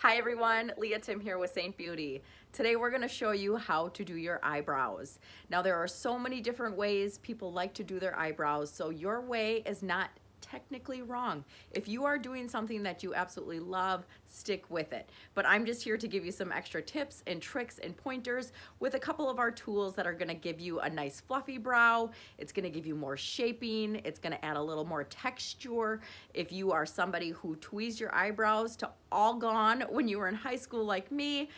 Hi everyone, Leah Tim here with Seint Beauty. Today we're going to show you how to do your eyebrows. Now there are so many different ways people like to do their eyebrows, so your way is not technically wrong. If you are doing something that you absolutely love, stick with it. But I'm just here to give you some extra tips and tricks and pointers with a couple of our tools that are going to give you a nice fluffy brow. It's going to give you more shaping. It's going to add a little more texture. If you are somebody who tweezed your eyebrows to all gone when you were in high school like me,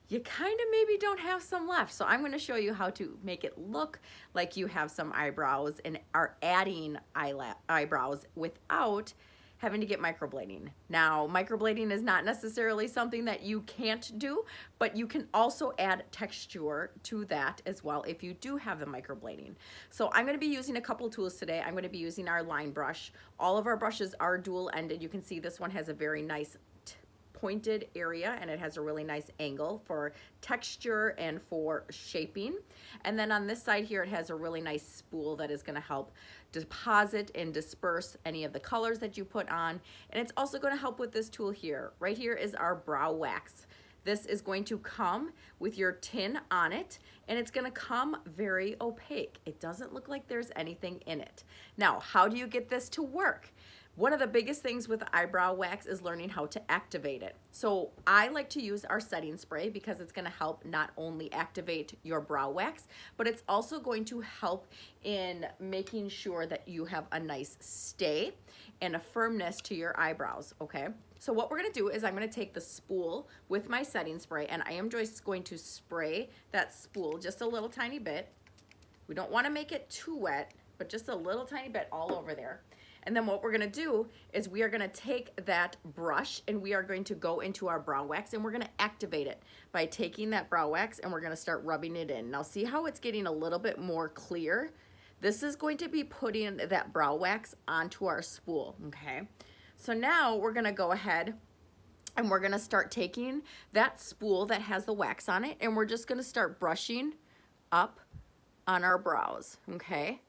you kind of maybe don't have some left. So I'm going to show you how to make it look like you have some eyebrows and are adding eyebrows without having to get microblading. Now, microblading is not necessarily something that you can't do, but you can also add texture to that as well if you do have the microblading. So I'm going to be using a couple tools today. I'm going to be using our line brush. All of our brushes are dual-ended. You can see this one has a very nice pointed area and it has a really nice angle for texture and for shaping. And then on this side here it has a really nice spool that is going to help deposit and disperse any of the colors that you put on. And it's also going to help with this tool here. Right here is our brow wax. This is going to come with your tin on it, and it's gonna come very opaque. It doesn't look like there's anything in it. Now, how do you get this to work? One of the biggest things with eyebrow wax is learning how to activate it. So I like to use our setting spray because it's gonna help not only activate your brow wax, but it's also going to help in making sure that you have a nice stay and a firmness to your eyebrows, okay? So what we're gonna do is I'm gonna take the spool with my setting spray and I am just going to spray that spool just a little tiny bit. We don't wanna make it too wet, but just a little tiny bit all over there. And then what we're gonna do is we are gonna take that brush and we are going to go into our brow wax and we're gonna activate it by taking that brow wax and we're gonna start rubbing it in. Now see how it's getting a little bit more clear? This is going to be putting that brow wax onto our spool, okay? So now we're gonna go ahead and we're gonna start taking that spool that has the wax on it and we're just gonna start brushing up on our brows, okay?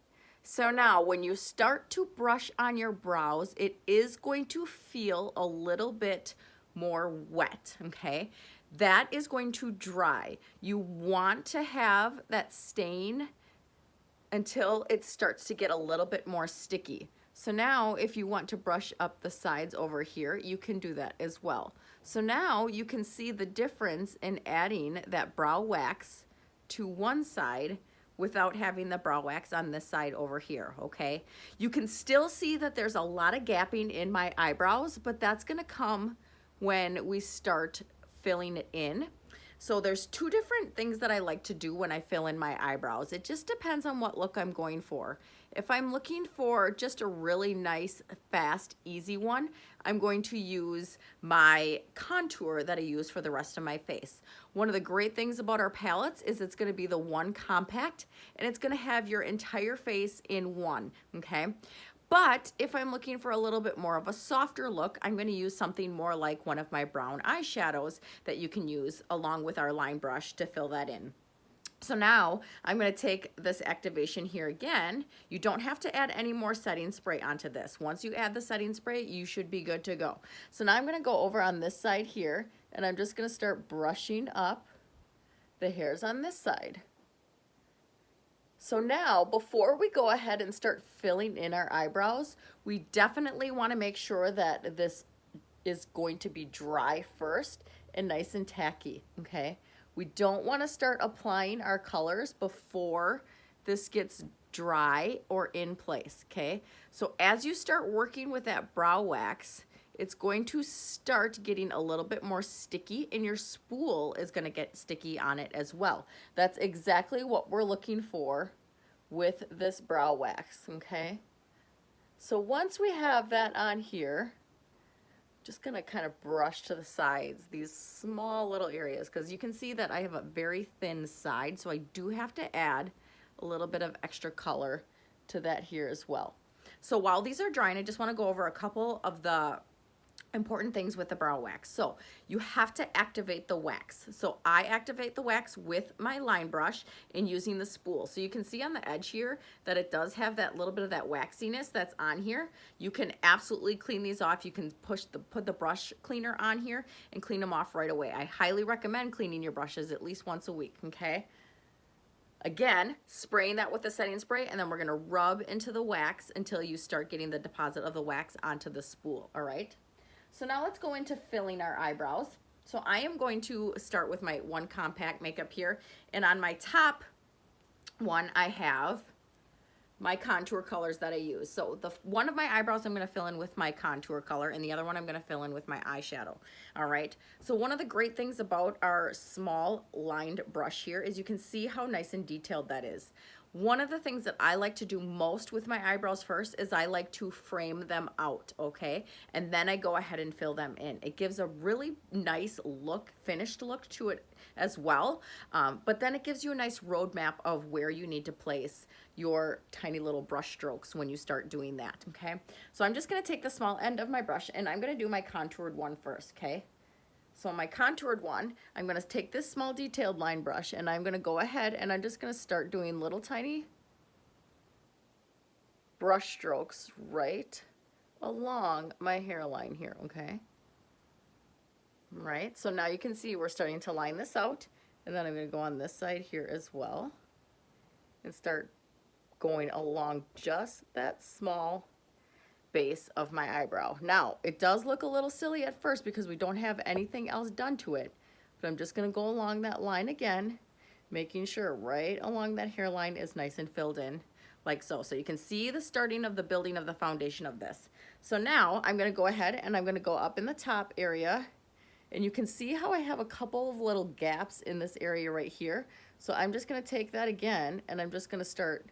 So now when you start to brush on your brows, it is going to feel a little bit more wet, okay? That is going to dry. You want to have that stain until it starts to get a little bit more sticky. So now if you want to brush up the sides over here, you can do that as well. So now you can see the difference in adding that brow wax to one side without having the brow wax on this side over here, okay? You can still see that there's a lot of gapping in my eyebrows, but that's gonna come when we start filling it in. So there's two different things that I like to do when I fill in my eyebrows. It just depends on what look I'm going for. If I'm looking for just a really nice, fast, easy one, I'm going to use my contour that I use for the rest of my face. One of the great things about our palettes is it's gonna be the one compact and it's gonna have your entire face in one, okay? But if I'm looking for a little bit more of a softer look, I'm gonna use something more like one of my brown eyeshadows that you can use along with our line brush to fill that in. So now I'm gonna take this activation here again. You don't have to add any more setting spray onto this. Once you add the setting spray, you should be good to go. So now I'm gonna go over on this side here and I'm just gonna start brushing up the hairs on this side. So now, before we go ahead and start filling in our eyebrows, we definitely want to make sure that this is going to be dry first and nice and tacky, okay? We don't want to start applying our colors before this gets dry or in place, okay? So as you start working with that brow wax, it's going to start getting a little bit more sticky and your spool is going to get sticky on it as well. That's exactly what we're looking for with this brow wax, okay? So once we have that on here, just gonna kind of brush to the sides, these small little areas, because you can see that I have a very thin side, so I do have to add a little bit of extra color to that here as well. So while these are drying, I just want to go over a couple of the important things with the brow wax. So you have to activate the wax. So I activate the wax with my line brush and using the spool. So you can see on the edge here that it does have that little bit of that waxiness that's on here. You can absolutely clean these off. You can put the brush cleaner on here and clean them off right away. I highly recommend cleaning your brushes at least once a week, okay? Again, spraying that with the setting spray, and then we're gonna rub into the wax until you start getting the deposit of the wax onto the spool, all right? So now let's go into filling our eyebrows. So I am going to start with my one compact makeup here, and on my top one I have my contour colors that I use. So one of my eyebrows I'm gonna fill in with my contour color, and the other one I'm gonna fill in with my eyeshadow, all right? So one of the great things about our small lined brush here is you can see how nice and detailed that is. One of the things that I like to do most with my eyebrows first is I like to frame them out, okay? And then I go ahead and fill them in. It gives a really nice look, finished look to it as well, but then it gives you a nice roadmap of where you need to place your tiny little brush strokes when you start doing that, okay? So I'm just gonna take the small end of my brush and I'm gonna do my contoured one first, okay? So my contoured one, I'm gonna take this small detailed line brush and I'm gonna go ahead and I'm just gonna start doing little tiny brush strokes right along my hairline here, okay? Right, so now you can see we're starting to line this out, and then I'm gonna go on this side here as well and start going along just that small base of my eyebrow. Now, it does look a little silly at first because we don't have anything else done to it, but I'm just gonna go along that line again, making sure right along that hairline is nice and filled in, like so. So you can see the starting of the building of the foundation of this. So now I'm gonna go ahead and I'm gonna go up in the top area, and you can see how I have a couple of little gaps in this area right here. So I'm just gonna take that again, and I'm just gonna start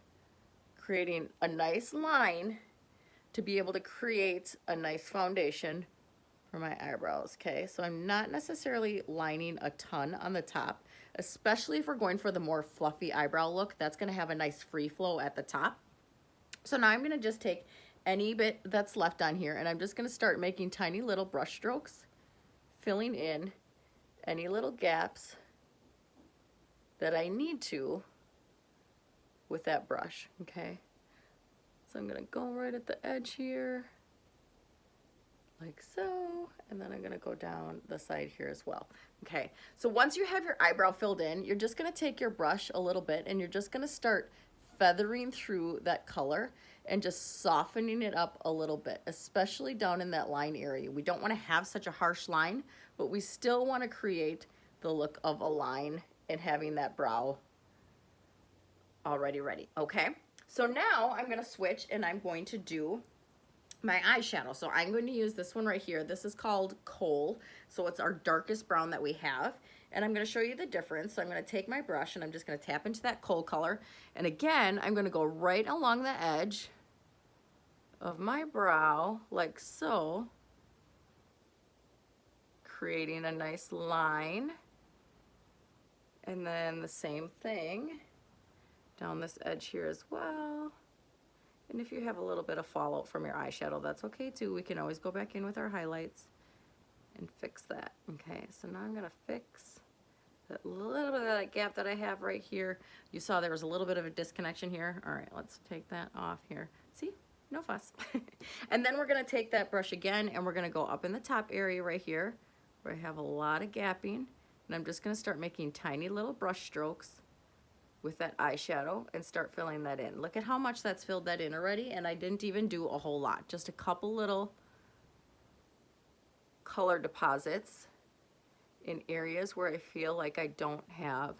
creating a nice line to be able to create a nice foundation for my eyebrows, okay? So I'm not necessarily lining a ton on the top, especially if we're going for the more fluffy eyebrow look. That's gonna have a nice free flow at the top. So now I'm gonna just take any bit that's left on here, and I'm just gonna start making tiny little brush strokes, filling in any little gaps that I need to with that brush, okay? So I'm gonna go right at the edge here, like so, and then I'm gonna go down the side here as well. Okay, so once you have your eyebrow filled in, you're just gonna take your brush a little bit and you're just gonna start feathering through that color and just softening it up a little bit, especially down in that line area. We don't wanna have such a harsh line, but we still wanna create the look of a line and having that brow already ready, okay? So now I'm gonna switch and I'm going to do my eyeshadow. So I'm going to use this one right here. This is called Coal. So it's our darkest brown that we have. And I'm gonna show you the difference. So I'm gonna take my brush and I'm just gonna tap into that coal color. And again, I'm gonna go right along the edge of my brow, like so, creating a nice line. And then the same thing down this edge here as well. And if you have a little bit of fallout from your eyeshadow, that's okay too. We can always go back in with our highlights and fix that. Okay, so now I'm gonna fix that little bit of that gap that I have right here. You saw there was a little bit of a disconnection here. All right, let's take that off here. See, no fuss. And then we're gonna take that brush again and we're gonna go up in the top area right here where I have a lot of gapping. And I'm just gonna start making tiny little brush strokes with that eyeshadow and start filling that in. Look at how much that's filled that in already, and I didn't even do a whole lot. Just a couple little color deposits in areas where I feel like I don't have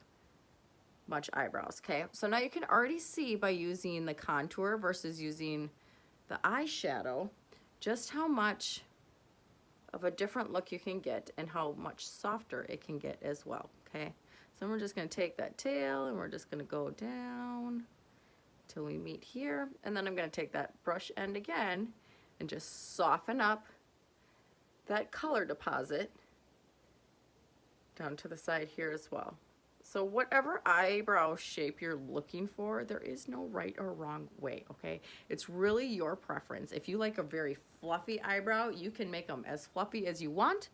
much eyebrows, okay? So now you can already see by using the contour versus using the eyeshadow just how much of a different look you can get and how much softer it can get as well, okay? So we're just gonna take that tail and we're just gonna go down till we meet here. And then I'm gonna take that brush end again and just soften up that color deposit down to the side here as well. So whatever eyebrow shape you're looking for, there is no right or wrong way, okay? It's really your preference. If you like a very fluffy eyebrow, you can make them as fluffy as you want.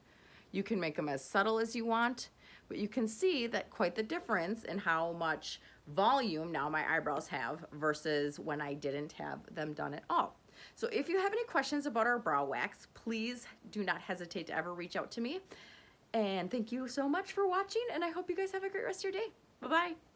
You can make them as subtle as you want, but you can see that quite the difference in how much volume now my eyebrows have versus when I didn't have them done at all. So if you have any questions about our brow wax, please do not hesitate to ever reach out to me. And thank you so much for watching, and I hope you guys have a great rest of your day. Bye-bye.